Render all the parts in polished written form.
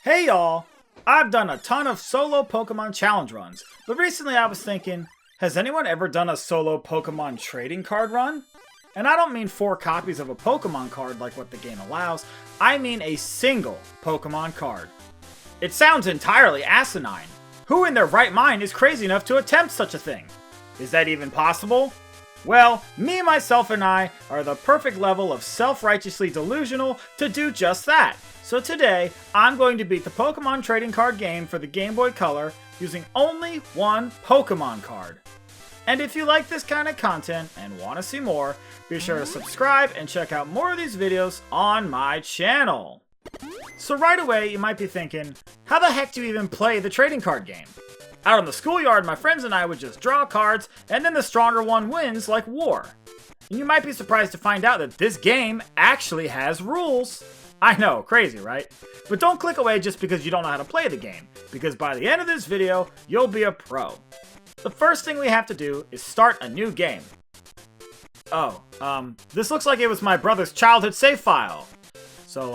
Hey y'all! I've done a ton of solo Pokemon challenge runs, but recently I was thinking, has anyone ever done a solo Pokemon trading card run? And I don't mean 4 copies of a Pokemon card like what the game allows, I mean a single Pokemon card. It sounds entirely asinine. Who in their right mind is crazy enough to attempt such a thing? Is that even possible? Well, me, myself, and I are the perfect level of self-righteously delusional to do just that. So today, I'm going to beat the Pokemon trading card game for the Game Boy Color using only one Pokemon card. And if you like this kind of content and want to see more, be sure to subscribe and check out more of these videos on my channel. So right away, you might be thinking, how the heck do you even play the trading card game? Out on the schoolyard, my friends and I would just draw cards, and then the stronger one wins, like war. And you might be surprised to find out that this game actually has rules. I know, crazy, right? But don't click away just because you don't know how to play the game, because by the end of this video, you'll be a pro. The first thing we have to do is start a new game. Oh, this looks like it was my brother's childhood save file. So,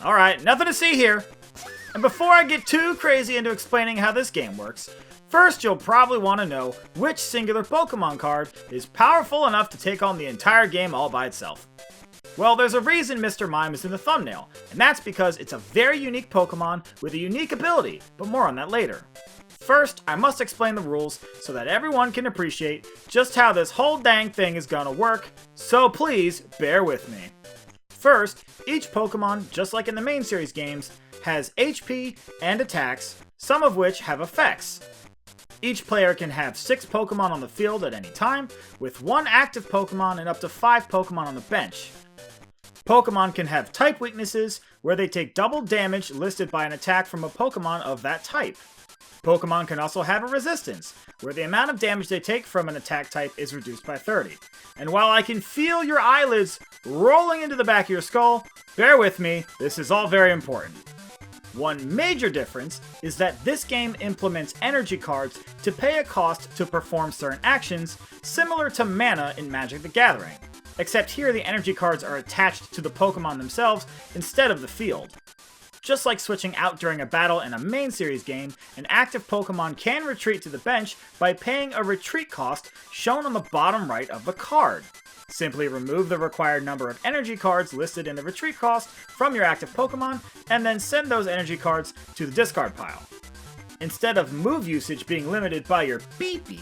alright, nothing to see here. And before I get too crazy into explaining how this game works, first you'll probably want to know which singular Pokemon card is powerful enough to take on the entire game all by itself. Well, there's a reason Mr. Mime is in the thumbnail, and that's because it's a very unique Pokemon with a unique ability, but more on that later. First, I must explain the rules so that everyone can appreciate just how this whole dang thing is gonna work, so please bear with me. First, each Pokemon, just like in the main series games, has HP and attacks, some of which have effects. Each player can have 6 Pokemon on the field at any time, with 1 active Pokemon and up to 5 Pokemon on the bench. Pokemon can have type weaknesses, where they take double damage listed by an attack from a Pokemon of that type. Pokemon can also have a resistance, where the amount of damage they take from an attack type is reduced by 30. And while I can feel your eyelids rolling into the back of your skull, bear with me, this is all very important. One major difference is that this game implements energy cards to pay a cost to perform certain actions, similar to mana in Magic the Gathering. Except here the energy cards are attached to the Pokemon themselves instead of the field. Just like switching out during a battle in a main series game, an active Pokemon can retreat to the bench by paying a retreat cost shown on the bottom right of the card. Simply remove the required number of energy cards listed in the retreat cost from your active Pokemon, and then send those energy cards to the discard pile. Instead of move usage being limited by your BP,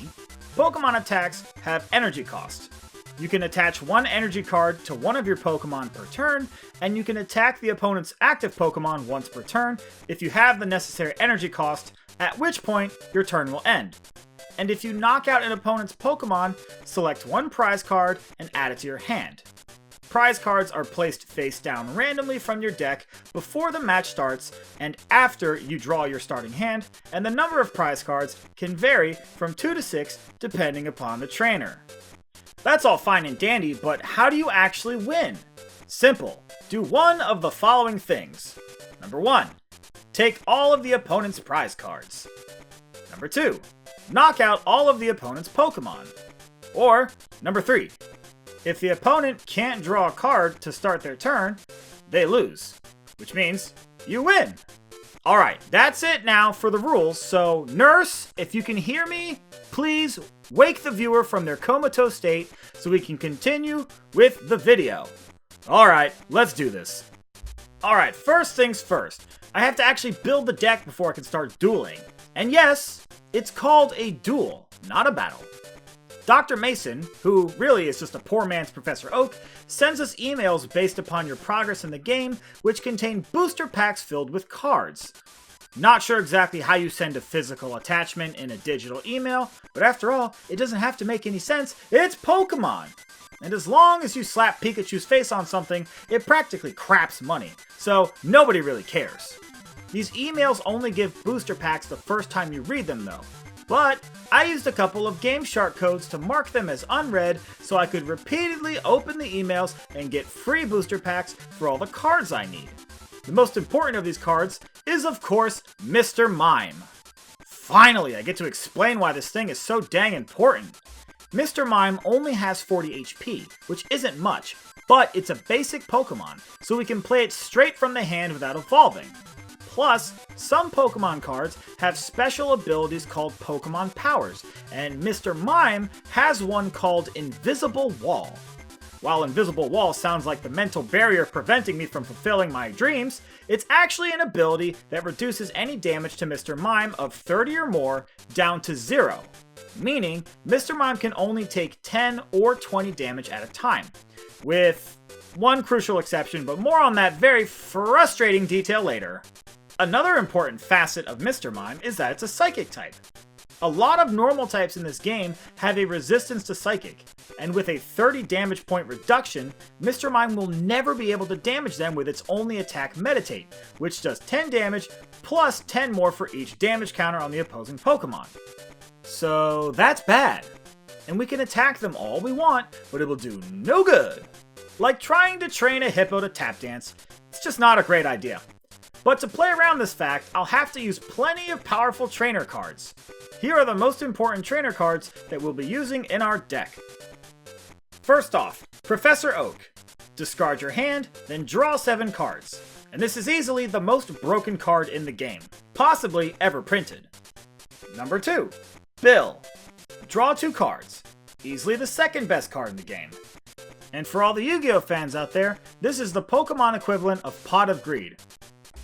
Pokemon attacks have energy cost. You can attach 1 energy card to one of your Pokemon per turn, and you can attack the opponent's active Pokemon once per turn if you have the necessary energy cost, at which point your turn will end. And if you knock out an opponent's Pokemon, select 1 prize card and add it to your hand. Prize cards are placed face down randomly from your deck before the match starts and after you draw your starting hand, and the number of prize cards can vary from 2 to 6 depending upon the trainer. That's all fine and dandy, but how do you actually win? Simple. Do one of the following things. Number 1. Take all of the opponent's prize cards. Number 2. Knock out all of the opponent's Pokemon. Or, number 3. If the opponent can't draw a card to start their turn, they lose. Which means you win. Alright, that's it now for the rules, so nurse, if you can hear me, please wake the viewer from their comatose state so we can continue with the video. Alright, let's do this. Alright, first things first. I have to actually build the deck before I can start dueling. And yes, it's called a duel, not a battle. Dr. Mason, who really is just a poor man's Professor Oak, sends us emails based upon your progress in the game, which contain booster packs filled with cards. Not sure exactly how you send a physical attachment in a digital email, but after all, it doesn't have to make any sense, it's Pokemon! And as long as you slap Pikachu's face on something, it practically craps money, so nobody really cares. These emails only give booster packs the first time you read them though. But I used a couple of GameShark codes to mark them as unread so I could repeatedly open the emails and get free booster packs for all the cards I need. The most important of these cards is of course Mr. Mime. Finally, I get to explain why this thing is so dang important. Mr. Mime only has 40 HP, which isn't much, but it's a basic Pokemon, so we can play it straight from the hand without evolving. Plus, some Pokemon cards have special abilities called Pokemon Powers, and Mr. Mime has one called Invisible Wall. While Invisible Wall sounds like the mental barrier preventing me from fulfilling my dreams, it's actually an ability that reduces any damage to Mr. Mime of 30 or more down to 0, meaning Mr. Mime can only take 10 or 20 damage at a time, with one crucial exception, but more on that very frustrating detail later. Another important facet of Mr. Mime is that it's a Psychic type. A lot of normal types in this game have a resistance to Psychic, and with a 30 damage point reduction, Mr. Mime will never be able to damage them with its only attack Meditate, which does 10 damage plus 10 more for each damage counter on the opposing Pokemon. So that's bad. And we can attack them all we want, but it will do no good. Like trying to train a hippo to tap dance, it's just not a great idea. But to play around this fact, I'll have to use plenty of powerful trainer cards. Here are the most important trainer cards that we'll be using in our deck. First off, Professor Oak. Discard your hand, then draw 7 cards. And this is easily the most broken card in the game, possibly ever printed. Number 2, Bill. Draw 2 cards. Easily the second best card in the game. And for all the Yu-Gi-Oh fans out there, this is the Pokemon equivalent of Pot of Greed.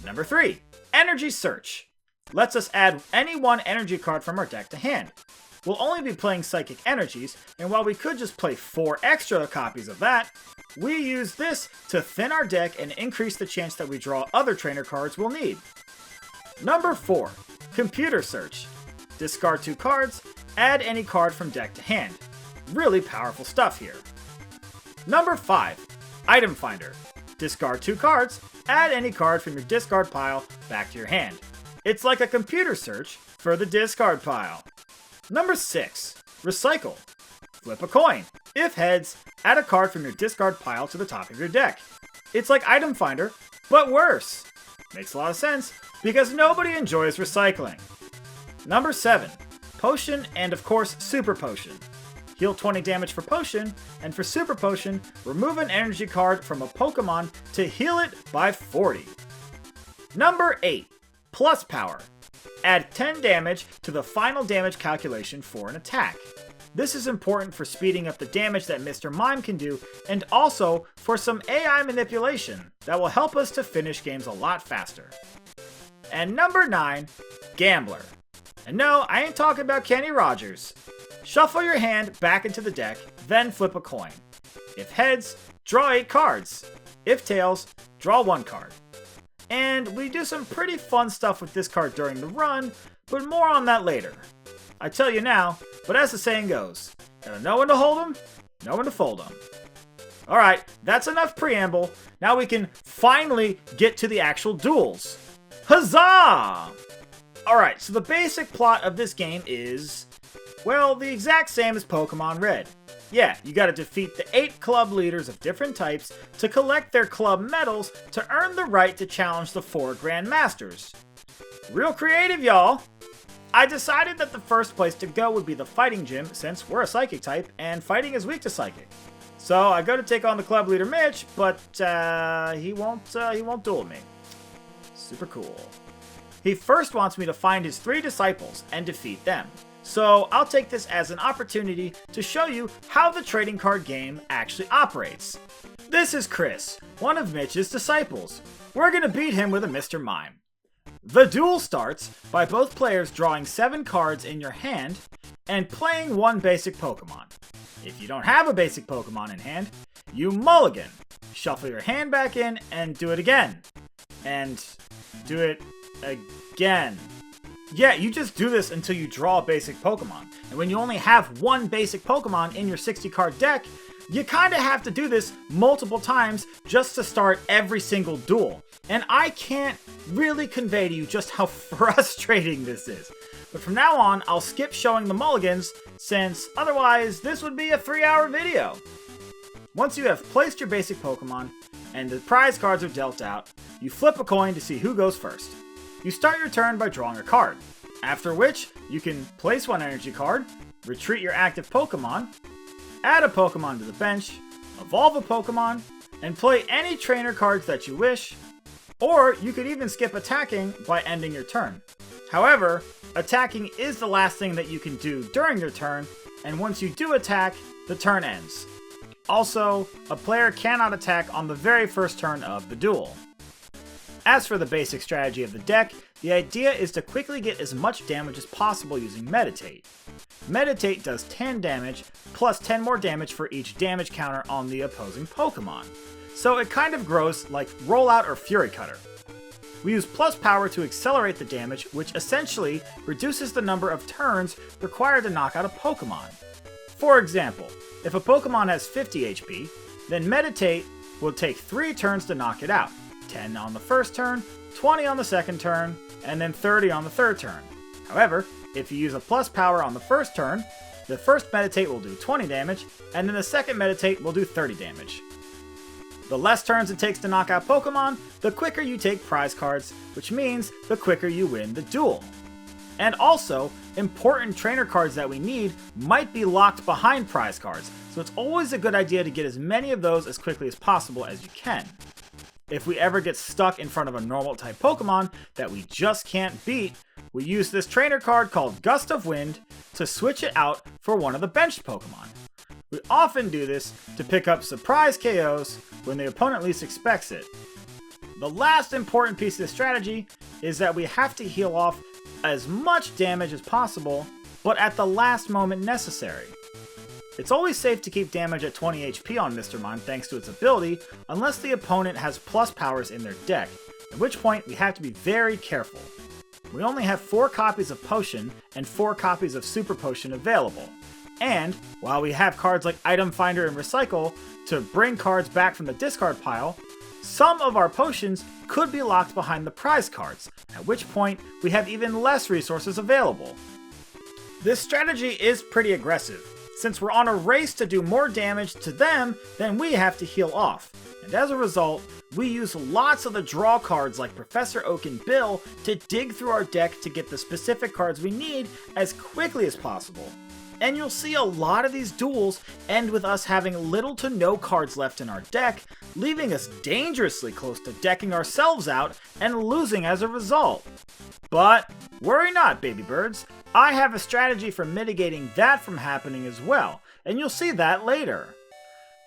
Number 3, Energy Search. Lets us add any one energy card from our deck to hand. We'll only be playing Psychic Energies, and while we could just play 4 extra copies of that, we use this to thin our deck and increase the chance that we draw other trainer cards we'll need. Number 4, Computer Search. Discard 2 cards, add any card from deck to hand. Really powerful stuff here. Number 5, Item Finder. Discard 2 cards, add any card from your discard pile back to your hand. It's like a computer search for the discard pile. Number 6, Recycle. Flip a coin. If heads, add a card from your discard pile to the top of your deck. It's like Item Finder, but worse. Makes a lot of sense, because nobody enjoys recycling. Number 7, Potion and of course Super Potion. Heal 20 damage for Potion, and for Super Potion, remove an energy card from a Pokemon to heal it by 40. Number 8, Plus Power. Add 10 damage to the final damage calculation for an attack. This is important for speeding up the damage that Mr. Mime can do, and also for some AI manipulation that will help us to finish games a lot faster. And number 9, Gambler. And no, I ain't talking about Kenny Rogers. Shuffle your hand back into the deck, then flip a coin. If heads, draw 8 cards. If tails, draw 1 card. And we do some pretty fun stuff with this card during the run, but more on that later. I tell you now, but as the saying goes, gotta know when to hold 'em, know when to fold 'em. Alright, that's enough preamble. Now we can finally get to the actual duels. Huzzah! Alright, so the basic plot of this game is, well, the exact same as Pokemon Red. Yeah, you gotta defeat the 8 club leaders of different types to collect their club medals to earn the right to challenge the 4 Grandmasters. Real creative, y'all! I decided that the first place to go would be the fighting gym since we're a Psychic type and fighting is weak to Psychic. So I go to take on the club leader Mitch, but he won't duel me. Super cool. He first wants me to find his 3 disciples and defeat them. So I'll take this as an opportunity to show you how the trading card game actually operates. This is Chris, one of Mitch's disciples. We're gonna beat him with a Mr. Mime. The duel starts by both players drawing 7 cards in your hand and playing 1 basic Pokemon. If you don't have a basic Pokemon in hand, you mulligan. Shuffle your hand back in and do it again. And do it again. Yeah, you just do this until you draw a basic Pokemon. And when you only have 1 basic Pokemon in your 60 card deck, you kinda have to do this multiple times just to start every single duel. And I can't really convey to you just how frustrating this is. But from now on, I'll skip showing the mulligans, since otherwise this would be a 3-hour video. Once you have placed your basic Pokemon, and the prize cards are dealt out, you flip a coin to see who goes first. You start your turn by drawing a card, after which you can place 1 energy card, retreat your active Pokemon, add a Pokemon to the bench, evolve a Pokemon, and play any trainer cards that you wish, or you could even skip attacking by ending your turn. However, attacking is the last thing that you can do during your turn, and once you do attack, the turn ends. Also, a player cannot attack on the very first turn of the duel. As for the basic strategy of the deck, the idea is to quickly get as much damage as possible using Meditate. Meditate does 10 damage, plus 10 more damage for each damage counter on the opposing Pokemon. So it kind of grows like Rollout or Fury Cutter. We use plus power to accelerate the damage, which essentially reduces the number of turns required to knock out a Pokemon. For example, if a Pokemon has 50 HP, then Meditate will take 3 turns to knock it out. 10 on the first turn, 20 on the second turn, and then 30 on the third turn. However, if you use a plus power on the first turn, the first Meditate will do 20 damage, and then the second Meditate will do 30 damage. The less turns it takes to knock out Pokemon, the quicker you take prize cards, which means the quicker you win the duel. And also, important trainer cards that we need might be locked behind prize cards, so it's always a good idea to get as many of those as quickly as possible as you can. If we ever get stuck in front of a normal type Pokemon that we just can't beat, we use this trainer card called Gust of Wind to switch it out for one of the benched Pokemon. We often do this to pick up surprise KOs when the opponent least expects it. The last important piece of the strategy is that we have to heal off as much damage as possible, but at the last moment necessary. It's always safe to keep damage at 20 HP on Mr. Mime thanks to its ability, unless the opponent has plus powers in their deck, at which point we have to be very careful. We only have 4 copies of Potion and 4 copies of Super Potion available, and while we have cards like Item Finder and Recycle to bring cards back from the discard pile, some of our potions could be locked behind the prize cards, at which point we have even less resources available. This strategy is pretty aggressive, since we're on a race to do more damage to them than we have to heal off, and as a result, we use lots of the draw cards like Professor Oak and Bill to dig through our deck to get the specific cards we need as quickly as possible. And you'll see a lot of these duels end with us having little to no cards left in our deck, leaving us dangerously close to decking ourselves out and losing as a result. But worry not, baby birds. I have a strategy for mitigating that from happening as well, and you'll see that later.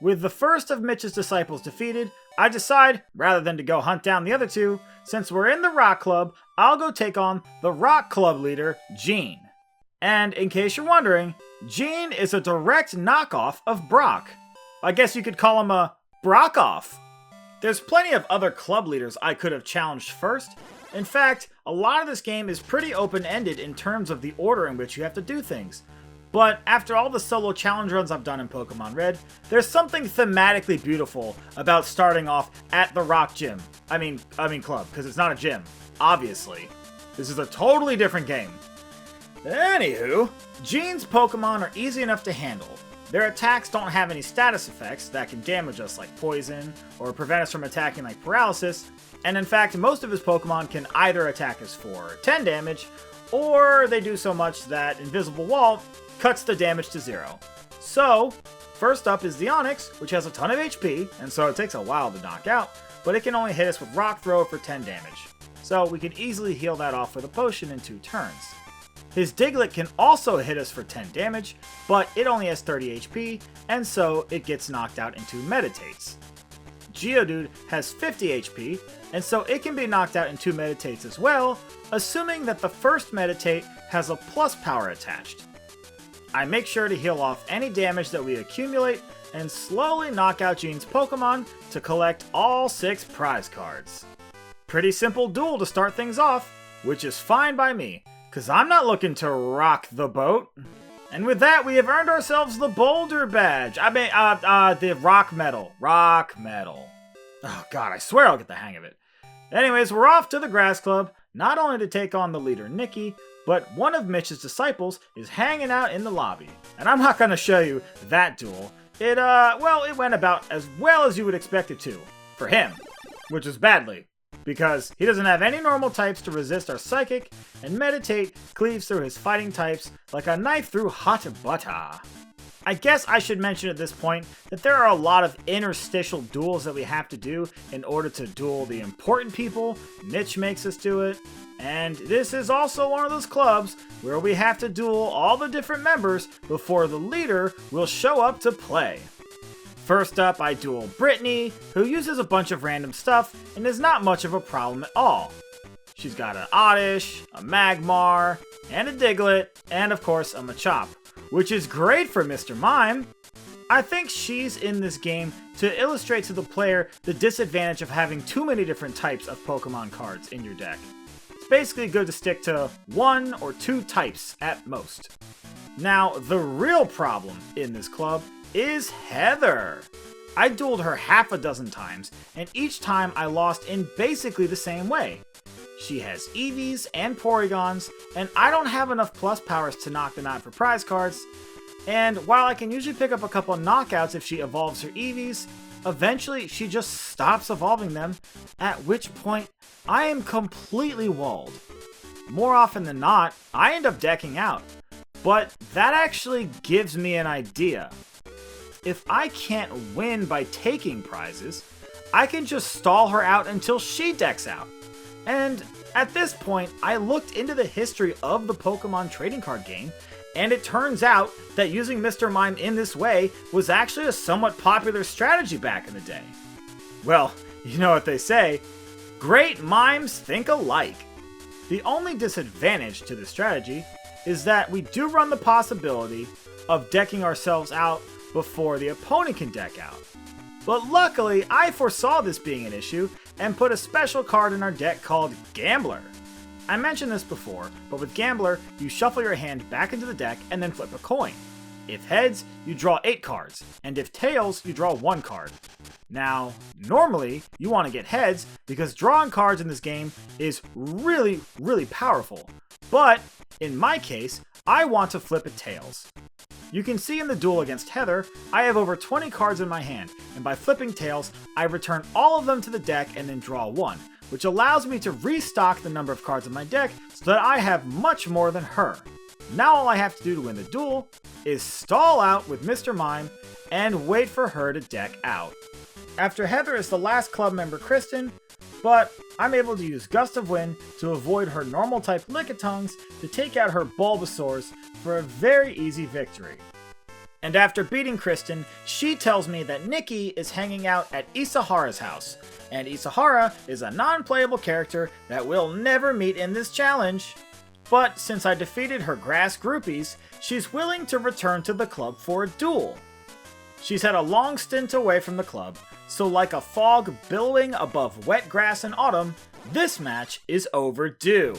With the first of Mitch's disciples defeated, I decide, rather than to go hunt down the other 2, since we're in the Rock Club, I'll go take on the Rock Club leader, Gene. And in case you're wondering, Gene is a direct knockoff of Brock. I guess you could call him a Brockoff. There's plenty of other club leaders I could have challenged first. In fact, a lot of this game is pretty open-ended in terms of the order in which you have to do things. But after all the solo challenge runs I've done in Pokemon Red, there's something thematically beautiful about starting off at the Rock Gym. I mean club, because it's not a gym, obviously. This is a totally different game. Anywho, Gene's Pokemon are easy enough to handle. Their attacks don't have any status effects that can damage us like poison, or prevent us from attacking like paralysis, and in fact most of his Pokemon can either attack us for 10 damage, or they do so much that Invisible Wall cuts the damage to 0. So, first up is the Onix, which has a ton of HP, and so it takes a while to knock out, but it can only hit us with Rock Throw for 10 damage. So we can easily heal that off with a potion in 2 turns. His Diglett can also hit us for 10 damage, but it only has 30 HP, and so it gets knocked out in 2 Meditates. Geodude has 50 HP, and so it can be knocked out in 2 Meditates as well, assuming that the first Meditate has a plus power attached. I make sure to heal off any damage that we accumulate, and slowly knock out Gene's Pokemon to collect all 6 prize cards. Pretty simple duel to start things off, which is fine by me, because I'm not looking to rock the boat. And with that, we have earned ourselves the Boulder Badge. The Rock Medal. Rock Medal. Oh god, I swear I'll get the hang of it. Anyways, we're off to the Grass Club, not only to take on the leader Nikki, but one of Mitch's disciples is hanging out in the lobby. And I'm not going to show you that duel. It went about as well as you would expect it to. For him. Which is badly. Because he doesn't have any normal types to resist our Psychic, and Meditate cleaves through his fighting types like a knife through hot butter. I guess I should mention at this point that there are a lot of interstitial duels that we have to do in order to duel the important people. Niche makes us do it. And this is also one of those clubs where we have to duel all the different members before the leader will show up to play. First up, I duel Brittany, who uses a bunch of random stuff and is not much of a problem at all. She's got an Oddish, a Magmar, and a Diglett, and of course a Machop, which is great for Mr. Mime. I think she's in this game to illustrate to the player the disadvantage of having too many different types of Pokemon cards in your deck. It's basically good to stick to 1 or 2 types at most. Now, the real problem in this club is Heather. I dueled her half a dozen times, and each time I lost in basically the same way. She has Eevees and Porygons, and I don't have enough plus powers to knock them out for prize cards. And while I can usually pick up a couple knockouts if she evolves her Eevees, eventually she just stops evolving them, at which point I am completely walled. More often than not, I end up decking out, but that actually gives me an idea. If I can't win by taking prizes, I can just stall her out until she decks out. And at this point, I looked into the history of the Pokemon trading card game, and it turns out that using Mr. Mime in this way was actually a somewhat popular strategy back in the day. Well, you know what they say, great mimes think alike. The only disadvantage to this strategy is that we do run the possibility of decking ourselves out before the opponent can deck out. But luckily, I foresaw this being an issue and put a special card in our deck called Gambler. I mentioned this before, but with Gambler, you shuffle your hand back into the deck and then flip a coin. If heads, you draw 8 cards, and if tails, you draw 1 card. Now, normally, you want to get heads because drawing cards in this game is really, really powerful. But, in my case, I want to flip it tails. You can see in the duel against Heather, I have over 20 cards in my hand, and by flipping tails, I return all of them to the deck and then draw 1, which allows me to restock the number of cards in my deck so that I have much more than her. Now all I have to do to win the duel is stall out with Mr. Mime and wait for her to deck out. After Heather is the last club member, Kristen, but I'm able to use Gust of Wind to avoid her normal type Lickitungs to take out her Bulbasaurs for a very easy victory. And after beating Kristen, she tells me that Nikki is hanging out at Isahara's house, and Isahara is a non-playable character that we'll never meet in this challenge. But since I defeated her grass groupies, she's willing to return to the club for a duel. She's had a long stint away from the club, so like a fog billowing above wet grass in autumn, this match is overdue.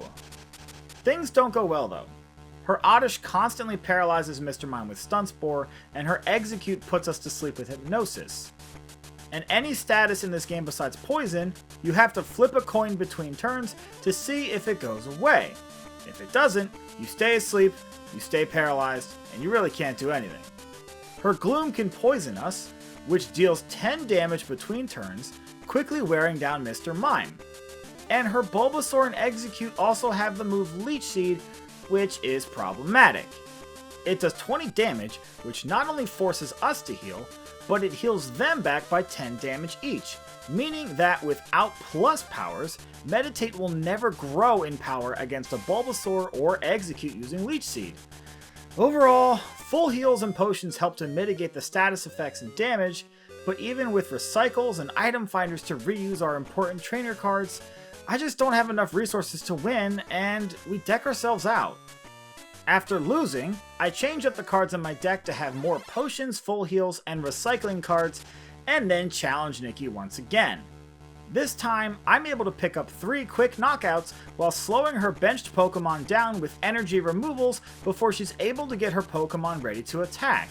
Things don't go well though. Her Oddish constantly paralyzes Mr. Mime with Stun Spore, and her Execute puts us to sleep with Hypnosis. And any status in this game besides Poison, you have to flip a coin between turns to see if it goes away. If it doesn't, you stay asleep, you stay paralyzed, and you really can't do anything. Her Gloom can poison us, which deals 10 damage between turns, quickly wearing down Mr. Mime. And her Bulbasaur and Execute also have the move Leech Seed, which is problematic. It does 20 damage, which not only forces us to heal, but it heals them back by 10 damage each, meaning that without plus powers, Meditate will never grow in power against a Bulbasaur or Execute using Leech Seed. Overall, full heals and potions help to mitigate the status effects and damage, but even with recycles and item finders to reuse our important trainer cards, I just don't have enough resources to win, and we deck ourselves out. After losing, I change up the cards in my deck to have more potions, full heals, and recycling cards, and then challenge Nikki once again. This time, I'm able to pick up 3 quick knockouts while slowing her benched Pokemon down with energy removals before she's able to get her Pokemon ready to attack.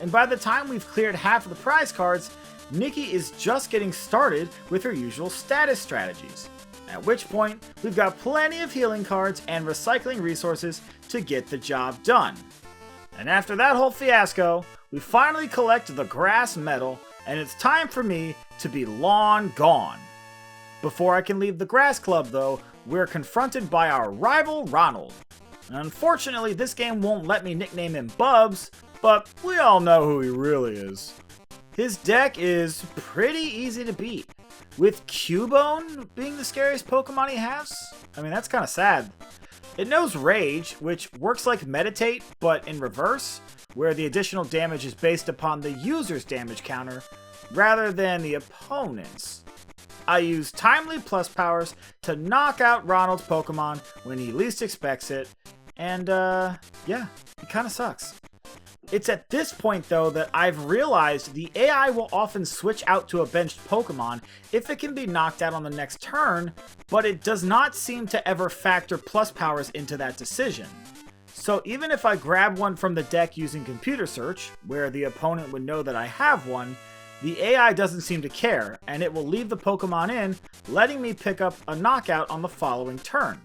And by the time we've cleared half of the prize cards, Nikki is just getting started with her usual status strategies. At which point, we've got plenty of healing cards and recycling resources to get the job done. And after that whole fiasco, we finally collect the grass medal, and it's time for me to be long gone. Before I can leave the grass club though, we're confronted by our rival Ronald. And unfortunately, this game won't let me nickname him Bubs, but we all know who he really is. His deck is pretty easy to beat, with Cubone being the scariest Pokemon he has. I mean, that's kind of sad. It knows Rage, which works like Meditate, but in reverse, where the additional damage is based upon the user's damage counter, rather than the opponent's. I use Timely Plus powers to knock out Ronald's Pokemon when he least expects it, and yeah, it kinda sucks. It's at this point though that I've realized the AI will often switch out to a benched Pokemon if it can be knocked out on the next turn, but it does not seem to ever factor plus powers into that decision. So even if I grab one from the deck using computer search, where the opponent would know that I have one, the AI doesn't seem to care, and it will leave the Pokemon in, letting me pick up a knockout on the following turn.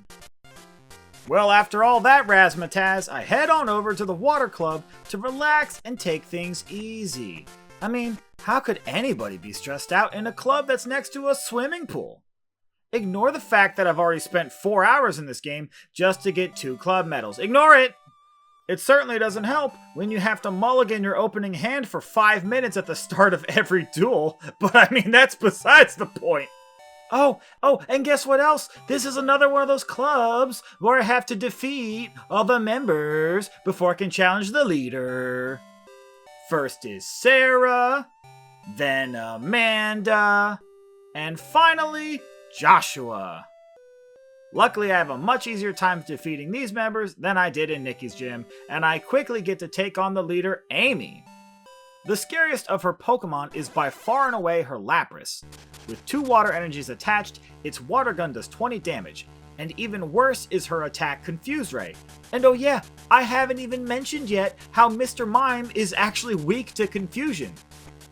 Well, after all that razzmatazz, I head on over to the water club to relax and take things easy. I mean, how could anybody be stressed out in a club that's next to a swimming pool? Ignore the fact that I've already spent 4 hours in this game just to get 2 club medals. Ignore it! It certainly doesn't help when you have to mulligan your opening hand for 5 minutes at the start of every duel, but I mean, that's besides the point. Oh, and guess what else? This is another one of those clubs where I have to defeat all the members before I can challenge the leader. First is Sarah, then Amanda, and finally, Joshua. Luckily, I have a much easier time defeating these members than I did in Nikki's gym, and I quickly get to take on the leader, Amy. The scariest of her Pokemon is by far and away her Lapras. With 2 water energies attached, its water gun does 20 damage, and even worse is her attack Confuse Ray. And oh yeah, I haven't even mentioned yet how Mr. Mime is actually weak to confusion.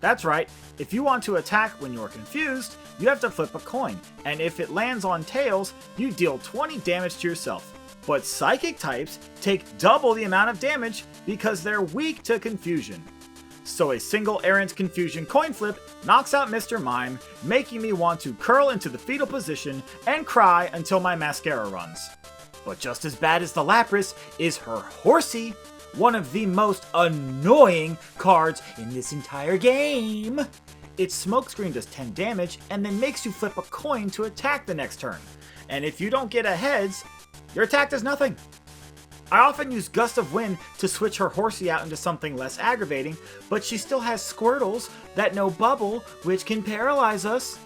That's right, if you want to attack when you're confused, you have to flip a coin, and if it lands on tails, you deal 20 damage to yourself. But Psychic types take double the amount of damage because they're weak to confusion. So a single errant confusion coin flip knocks out Mr. Mime, making me want to curl into the fetal position and cry until my mascara runs. But just as bad as the Lapras is her Horsey, one of the most annoying cards in this entire game. Its smokescreen does 10 damage and then makes you flip a coin to attack the next turn. And if you don't get a heads, your attack does nothing. I often use Gust of Wind to switch her Horsey out into something less aggravating, but she still has Squirtles that know Bubble, which can paralyze us.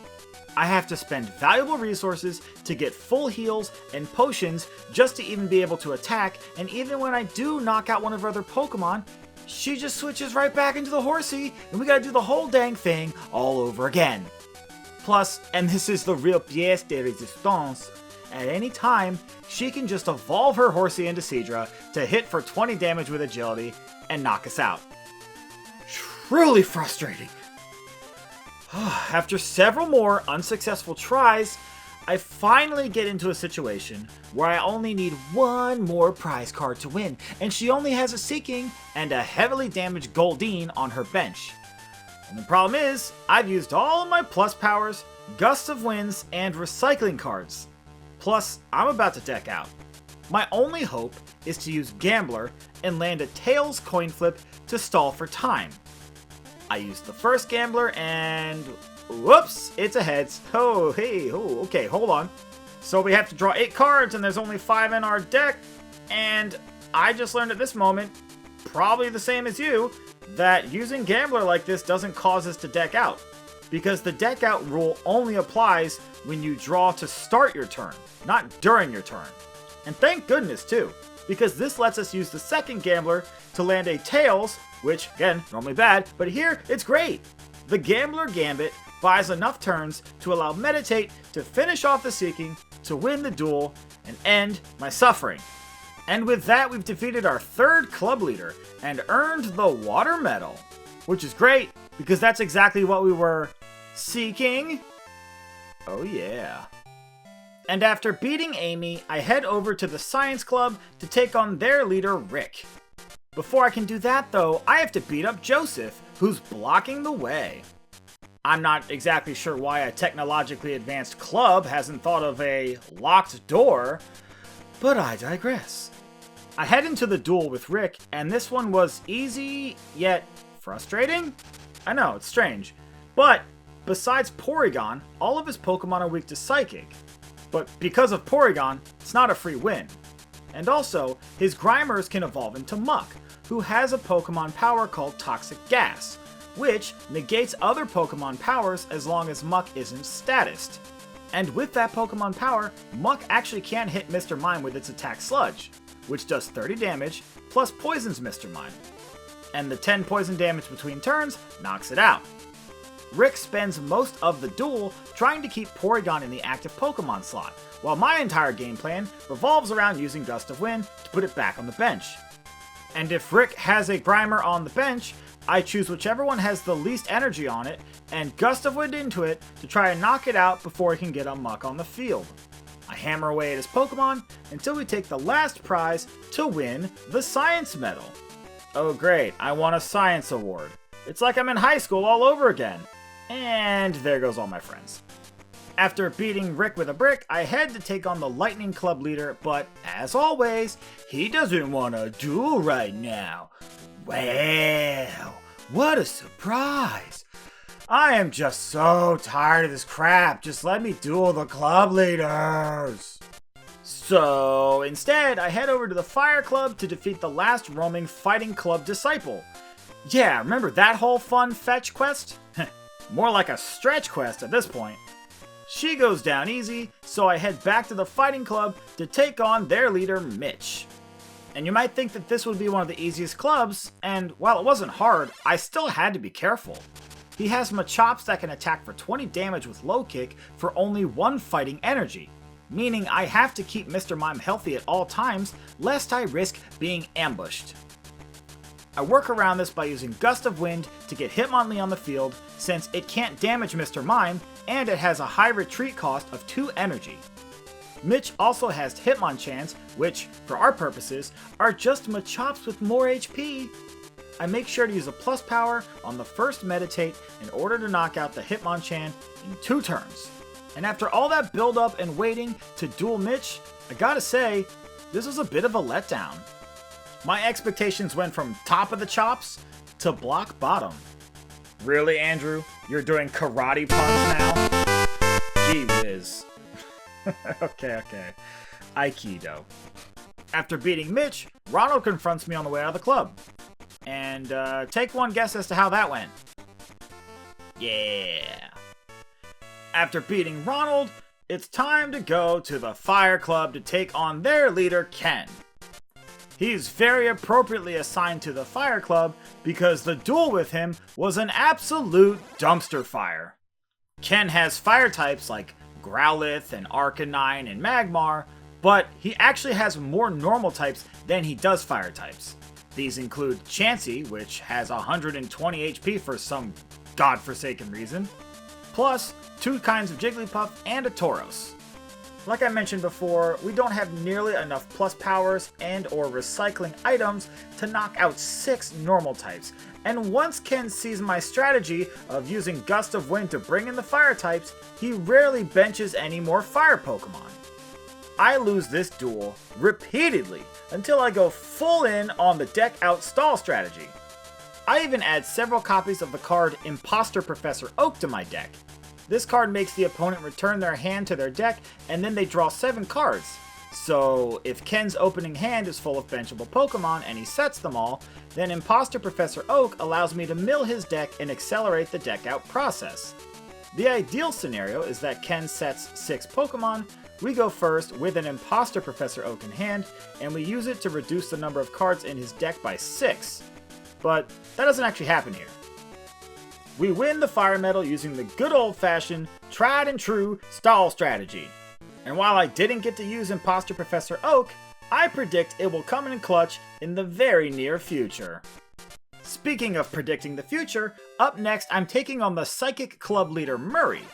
I have to spend valuable resources to get full heals and potions just to even be able to attack, and even when I do knock out one of her other Pokemon, she just switches right back into the Horsey, and we gotta do the whole dang thing all over again. Plus, and this is the real pièce de résistance, at any time, she can just evolve her Horsey into Seadra to hit for 20 damage with agility and knock us out. Truly frustrating. After several more unsuccessful tries, I finally get into a situation where I only need one more prize card to win, and she only has a Seeking and a heavily damaged Goldeen on her bench. And the problem is, I've used all of my plus powers, Gusts of Winds, and recycling cards. Plus, I'm about to deck out. My only hope is to use Gambler and land a Tails coin flip to stall for time. I used the first Gambler and... whoops! It's a heads. Oh, hey, oh, okay, hold on. So we have to draw 8 cards and there's only 5 in our deck. And I just learned at this moment, probably the same as you, that using Gambler like this doesn't cause us to deck out. Because the deck out rule only applies when you draw to start your turn, not during your turn. And thank goodness too, because this lets us use the second Gambler to land a Tails, which again, normally bad, but here it's great. The Gambler Gambit buys enough turns to allow Meditate to finish off the Seeking, to win the duel, and end my suffering. And with that, we've defeated our 3rd club leader and earned the Water Medal, which is great because that's exactly what we were seeking. Oh yeah. And after beating Amy, I head over to the Science Club to take on their leader, Rick. Before I can do that though, I have to beat up Joseph, who's blocking the way. I'm not exactly sure why a technologically advanced club hasn't thought of a locked door, but I digress. I head into the duel with Rick, and this one was easy, yet frustrating? I know, it's strange. But, besides Porygon, all of his Pokemon are weak to Psychic. But because of Porygon, it's not a free win. And also, his Grimers can evolve into Muck, who has a Pokemon power called Toxic Gas, which negates other Pokemon powers as long as Muck isn't statused. And with that Pokemon power, Muck actually can hit Mr. Mime with its attack Sludge, which does 30 damage, plus poisons Mr. Mime. And the 10 poison damage between turns knocks it out. Rick spends most of the duel trying to keep Porygon in the active Pokemon slot, while my entire game plan revolves around using Gust of Wind to put it back on the bench. And if Rick has a Grimer on the bench, I choose whichever one has the least energy on it, and Gust of Wind into it to try and knock it out before he can get a Muck on the field. I hammer away at his Pokemon until we take the last prize to win the Science Medal. Oh great, I won a Science Award. It's like I'm in high school all over again. And there goes all my friends. After beating Rick with a brick, I head to take on the Lightning Club leader, but as always, he doesn't want to duel right now. Well, what a surprise. I am just so tired of this crap. Just let me duel the club leaders. So instead, I head over to the Fire Club to defeat the last roaming Fighting Club disciple. Yeah, remember that whole fun fetch quest? More like a stretch quest at this point. She goes down easy, so I head back to the Fighting Club to take on their leader, Mitch. And you might think that this would be one of the easiest clubs, and while it wasn't hard, I still had to be careful. He has Machops that can attack for 20 damage with low kick for only 1 fighting energy, meaning I have to keep Mr. Mime healthy at all times, lest I risk being ambushed. I work around this by using Gust of Wind to get Hitmonlee on the field, since it can't damage Mr. Mime, and it has a high retreat cost of 2 energy. Mitch also has Hitmonchan's, which, for our purposes, are just Machops with more HP. I make sure to use a plus power on the first Meditate in order to knock out the Hitmonchan in 2 turns. And after all that build up and waiting to duel Mitch, I gotta say, this was a bit of a letdown. My expectations went from top of the chops to block bottom. Really, Andrew? You're doing karate puns now? Gee whiz. Okay. Aikido. After beating Mitch, Ronald confronts me on the way out of the club. And take one guess as to how that went. Yeah. After beating Ronald, it's time to go to the Fire Club to take on their leader, Ken. He's very appropriately assigned to the Fire Club because the duel with him was an absolute dumpster fire. Ken has fire types like Growlithe and Arcanine and Magmar, but he actually has more normal types than he does fire types. These include Chansey, which has 120 HP for some godforsaken reason, plus 2 kinds of Jigglypuff and a Tauros. Like I mentioned before, we don't have nearly enough plus powers and or recycling items to knock out 6 normal types, and once Ken sees my strategy of using Gust of Wind to bring in the fire types, he rarely benches any more fire Pokemon. I lose this duel repeatedly until I go full in on the deck out stall strategy. I even add several copies of the card Imposter Professor Oak to my deck. This card makes the opponent return their hand to their deck, and then they draw 7 cards. So, if Ken's opening hand is full of benchable Pokemon and he sets them all, then Imposter Professor Oak allows me to mill his deck and accelerate the deck out process. The ideal scenario is that Ken sets 6 Pokemon, we go first with an Imposter Professor Oak in hand, and we use it to reduce the number of cards in his deck by 6. But that doesn't actually happen here. We win the Fire Medal using the good old-fashioned, tried-and-true stall strategy. And while I didn't get to use Imposter Professor Oak, I predict it will come in clutch in the very near future. Speaking of predicting the future, up next I'm taking on the Psychic Club leader Murray.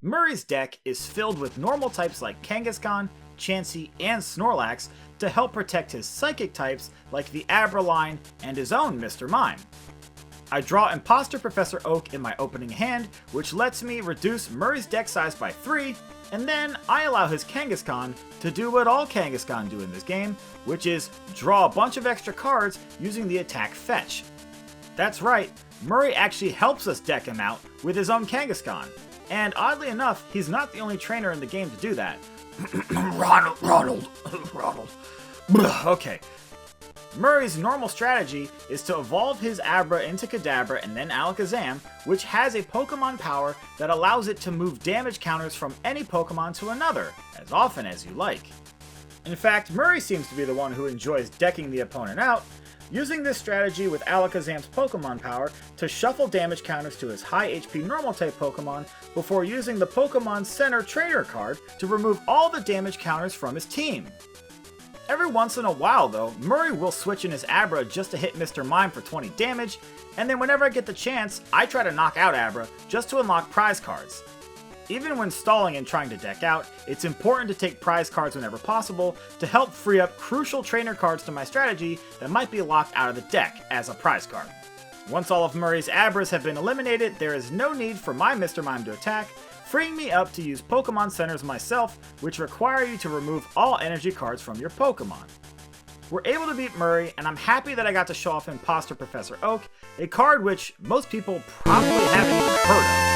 Murray's deck is filled with normal types like Kangaskhan, Chansey, and Snorlax to help protect his psychic types like the Abraline and his own Mr. Mime. I draw Imposter Professor Oak in my opening hand, which lets me reduce Murray's deck size by 3, And then I allow his Kangaskhan to do what all Kangaskhan do in this game, which is draw a bunch of extra cards using the attack fetch. That's right, Murray actually helps us deck him out with his own Kangaskhan. And oddly enough, he's not the only trainer in the game to do that. Ronald. Okay. Murray's normal strategy is to evolve his Abra into Kadabra and then Alakazam, which has a Pokemon power that allows it to move damage counters from any Pokemon to another, as often as you like. In fact, Murray seems to be the one who enjoys decking the opponent out, using this strategy with Alakazam's Pokemon power to shuffle damage counters to his high HP Normal-type Pokemon before using the Pokemon Center Trainer card to remove all the damage counters from his team. Every once in a while though, Murray will switch in his Abra just to hit Mr. Mime for 20 damage, and then whenever I get the chance, I try to knock out Abra just to unlock prize cards. Even when stalling and trying to deck out, it's important to take prize cards whenever possible to help free up crucial trainer cards to my strategy that might be locked out of the deck as a prize card. Once all of Murray's Abras have been eliminated, there is no need for my Mr. Mime to attack, freeing me up to use Pokemon Centers myself, which require you to remove all energy cards from your Pokemon. We're able to beat Murray, and I'm happy that I got to show off Imposter Professor Oak, a card which most people probably haven't even heard of.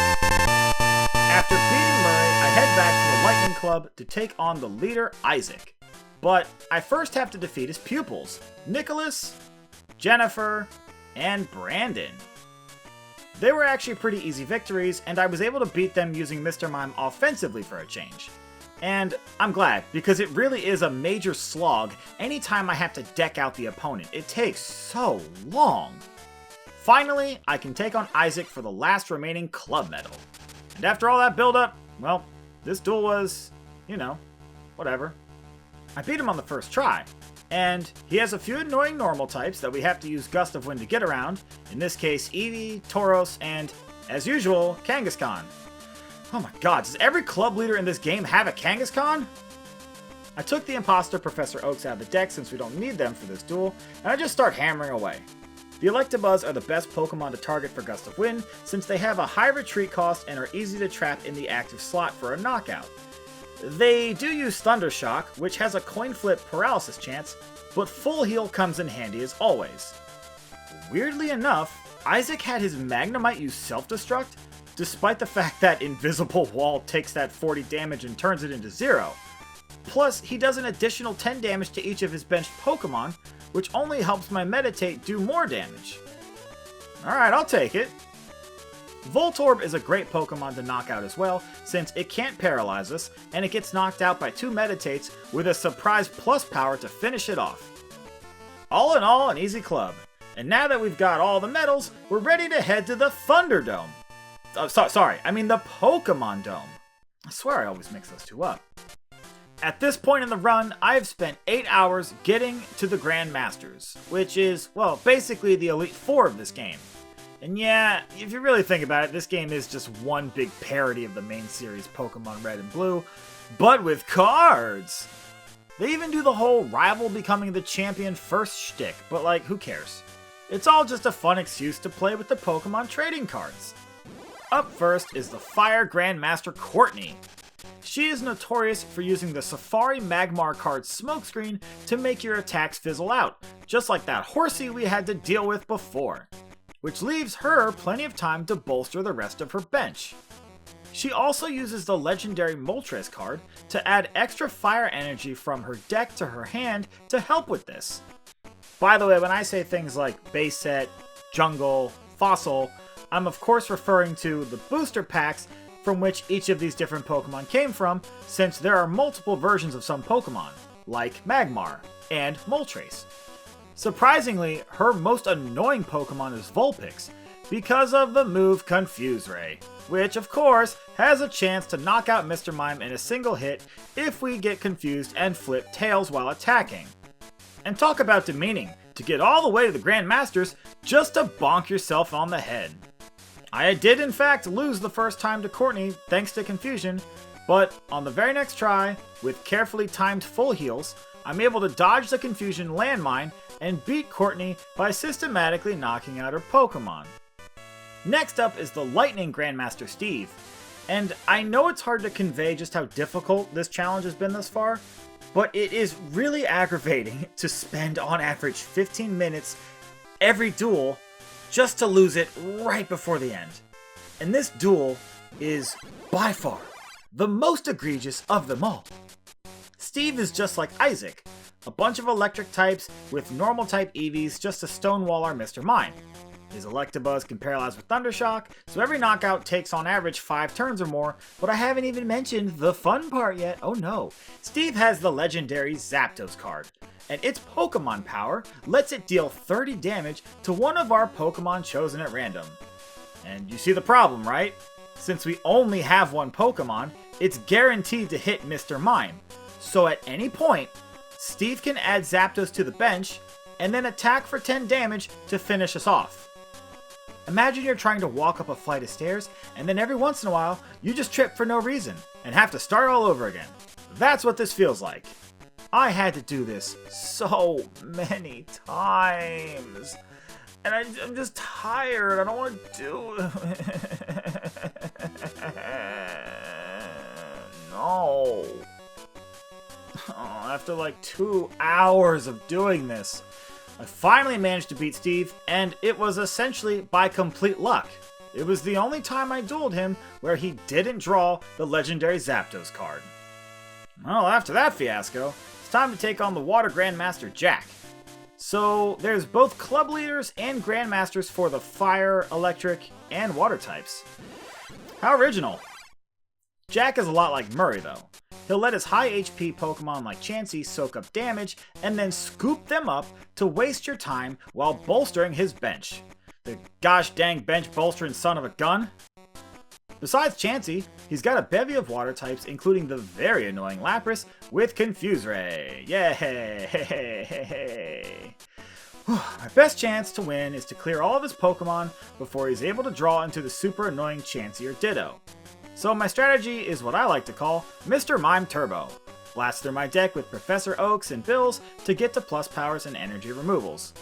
After beating Murray, I head back to the Lightning Club to take on the leader, Isaac. But I first have to defeat his pupils, Nicholas, Jennifer, and Brandon. They were actually pretty easy victories, and I was able to beat them using Mr. Mime offensively for a change. And I'm glad, because it really is a major slog anytime I have to deck out the opponent. It takes so long. Finally, I can take on Isaac for the last remaining club medal. And after all that build-up, well, this duel was, whatever. I beat him on the first try. And he has a few annoying normal types that we have to use Gust of Wind to get around, in this case Eevee, Tauros, and, as usual, Kangaskhan. Oh my god, does every club leader in this game have a Kangaskhan? I took the Imposter Professor Oaks out of the deck since we don't need them for this duel, and I just start hammering away. The Electabuzz are the best Pokemon to target for Gust of Wind, since they have a high retreat cost and are easy to trap in the active slot for a knockout. They do use Thunder Shock, which has a coin flip paralysis chance, but Full Heal comes in handy as always. Weirdly enough, Isaac had his Magnemite use Self-Destruct, despite the fact that Invisible Wall takes that 40 damage and turns it into 0. Plus, he does an additional 10 damage to each of his benched Pokemon, which only helps my Meditate do more damage. Alright, I'll take it. Voltorb is a great Pokemon to knock out as well, since it can't paralyze us, and it gets knocked out by 2 Meditates with a surprise plus power to finish it off. All in all, an easy club. And now that we've got all the medals, we're ready to head to the Thunderdome. The Pokemon Dome. I swear I always mix those two up. At this point in the run, I have spent 8 hours getting to the Grandmasters, which is, well, basically the Elite Four of this game. And yeah, if you really think about it, this game is just one big parody of the main series Pokemon Red and Blue, but with cards! They even do the whole rival becoming the champion first shtick, but like, who cares? It's all just a fun excuse to play with the Pokemon trading cards. Up first is the Fire Grandmaster Courtney. She is notorious for using the Safari Magmar card Smokescreen to make your attacks fizzle out, just like that Horsey we had to deal with before, which leaves her plenty of time to bolster the rest of her bench. She also uses the legendary Moltres card to add extra fire energy from her deck to her hand to help with this. By the way, when I say things like base set, jungle, fossil, I'm of course referring to the booster packs from which each of these different Pokemon came from, since there are multiple versions of some Pokemon, like Magmar and Moltres. Surprisingly, her most annoying Pokemon is Vulpix, because of the move Confuse Ray, which of course has a chance to knock out Mr. Mime in a single hit if we get confused and flip tails while attacking. And talk about demeaning, to get all the way to the Grandmasters just to bonk yourself on the head. I did in fact lose the first time to Courtney thanks to confusion, but on the very next try, with carefully timed full heals, I'm able to dodge the confusion landmine and beat Courtney by systematically knocking out her Pokemon. Next up is the Lightning Grandmaster Steve. And I know it's hard to convey just how difficult this challenge has been thus far, but it is really aggravating to spend on average 15 minutes every duel just to lose it right before the end. And this duel is by far the most egregious of them all. Steve is just like Isaac, a bunch of electric types with normal type EVs just to stonewall our Mr. Mime. His Electabuzz can paralyze with Thundershock, so every knockout takes on average 5 turns or more, but I haven't even mentioned the fun part yet. Oh no. Steve has the legendary Zapdos card, and its Pokemon power lets it deal 30 damage to one of our Pokemon chosen at random. And you see the problem, right? Since we only have one Pokemon, it's guaranteed to hit Mr. Mime. So at any point, Steve can add Zapdos to the bench, and then attack for 10 damage to finish us off. Imagine you're trying to walk up a flight of stairs, and then every once in a while, you just trip for no reason, and have to start all over again. That's what this feels like. I had to do this so many times. And I'm just tired. I don't want to do it. No. Oh, after like 2 hours of doing this, I finally managed to beat Steve, and it was essentially by complete luck. It was the only time I dueled him where he didn't draw the legendary Zapdos card. Well, after that fiasco, it's time to take on the Water Grandmaster Jack. So there's both club leaders and grandmasters for the fire, electric, and water types. How original. Jack is a lot like Murray though. He'll let his high HP Pokemon like Chansey soak up damage and then scoop them up to waste your time while bolstering his bench. The gosh dang bench bolstering son of a gun. Besides Chansey, he's got a bevy of water types, including the very annoying Lapras with Confuse Ray. Yay! My best chance to win is to clear all of his Pokemon before he's able to draw into the super annoying Chansey or Ditto. So my strategy is what I like to call Mr. Mime Turbo. Blast through my deck with Professor Oaks and Bills to get to plus powers and energy removals.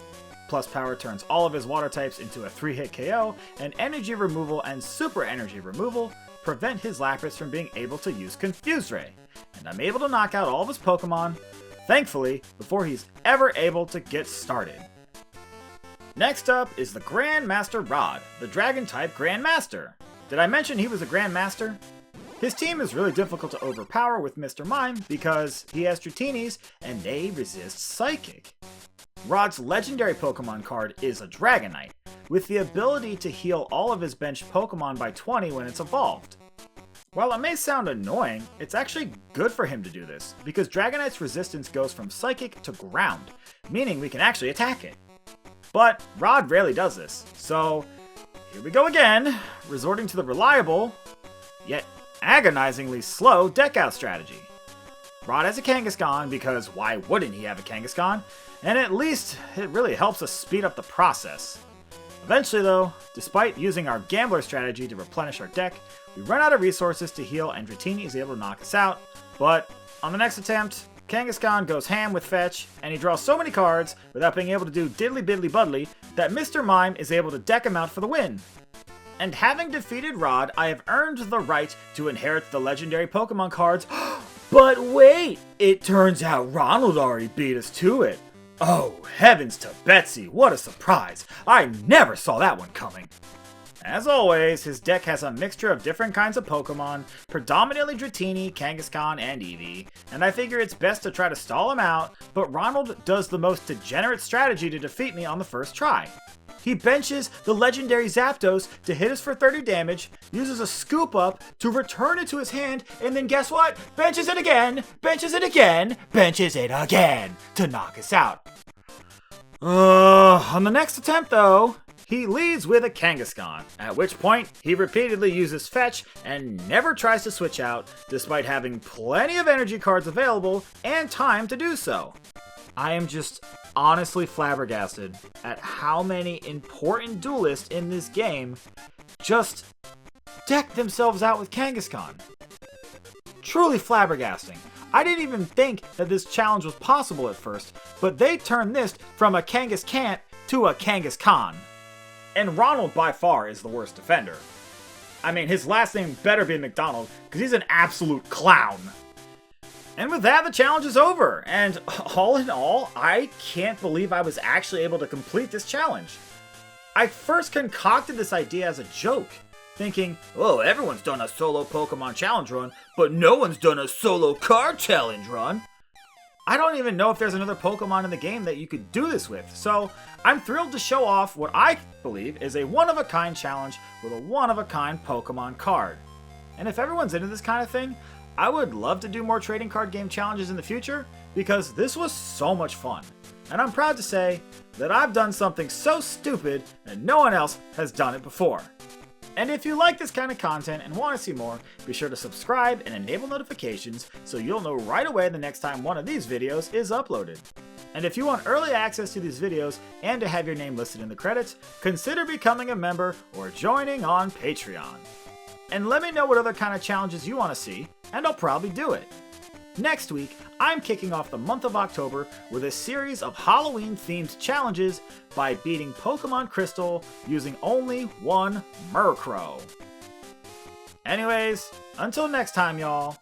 Plus power turns all of his water types into a 3-hit KO, and energy removal and super energy removal prevent his Lapras from being able to use Confuse Ray, and I'm able to knock out all of his Pokemon, thankfully, before he's ever able to get started. Next up is the Grandmaster Rod, the Dragon-type Grandmaster. Did I mention he was a Grandmaster? His team is really difficult to overpower with Mr. Mime because he has Dratinis and they resist Psychic. Rod's legendary Pokemon card is a Dragonite, with the ability to heal all of his bench Pokemon by 20 when it's evolved. While it may sound annoying, it's actually good for him to do this, because Dragonite's resistance goes from Psychic to Ground, meaning we can actually attack it. But Rod rarely does this, so here we go again, resorting to the reliable, yet agonizingly slow deck-out strategy. Rod has a Kangaskhan because why wouldn't he have a Kangaskhan? And at least it really helps us speed up the process. Eventually though, despite using our Gambler strategy to replenish our deck, we run out of resources to heal and Dratini is able to knock us out, but on the next attempt, Kangaskhan goes ham with Fetch, and he draws so many cards without being able to do diddly biddly buddly that Mr. Mime is able to deck him out for the win. And having defeated Rod, I have earned the right to inherit the legendary Pokemon cards. But wait! It turns out Ronald already beat us to it. Oh, heavens to Betsy, what a surprise! I never saw that one coming! As always, his deck has a mixture of different kinds of Pokemon, predominantly Dratini, Kangaskhan, and Eevee, and I figure it's best to try to stall him out, but Ronald does the most degenerate strategy to defeat me on the first try. He benches the legendary Zapdos to hit us for 30 damage, uses a Scoop Up to return it to his hand, and then guess what? Benches it again, benches it again, benches it again to knock us out. On the next attempt though, he leads with a Kangaskhan, at which point he repeatedly uses Fetch and never tries to switch out, despite having plenty of energy cards available and time to do so. I am just honestly flabbergasted at how many important duelists in this game just deck themselves out with Kangaskhan. Truly flabbergasting. I didn't even think that this challenge was possible at first, but they turned this from a Kangaskhan to a Kangaskhan. And Ronald by far is the worst defender. I mean, his last name better be McDonald, because he's an absolute clown. And with that, the challenge is over, and all in all, I can't believe I was actually able to complete this challenge. I first concocted this idea as a joke, thinking, oh, everyone's done a solo Pokemon challenge run, but no one's done a solo card challenge run. I don't even know if there's another Pokemon in the game that you could do this with, so I'm thrilled to show off what I believe is a one-of-a-kind challenge with a one-of-a-kind Pokemon card. And if everyone's into this kind of thing, I would love to do more trading card game challenges in the future, because this was so much fun. And I'm proud to say that I've done something so stupid and no one else has done it before. And if you like this kind of content and want to see more, be sure to subscribe and enable notifications so you'll know right away the next time one of these videos is uploaded. And if you want early access to these videos and to have your name listed in the credits, consider becoming a member or joining on Patreon. And let me know what other kind of challenges you want to see, and I'll probably do it. Next week, I'm kicking off the month of October with a series of Halloween-themed challenges by beating Pokemon Crystal using only one Murkrow. Anyways, until next time, y'all.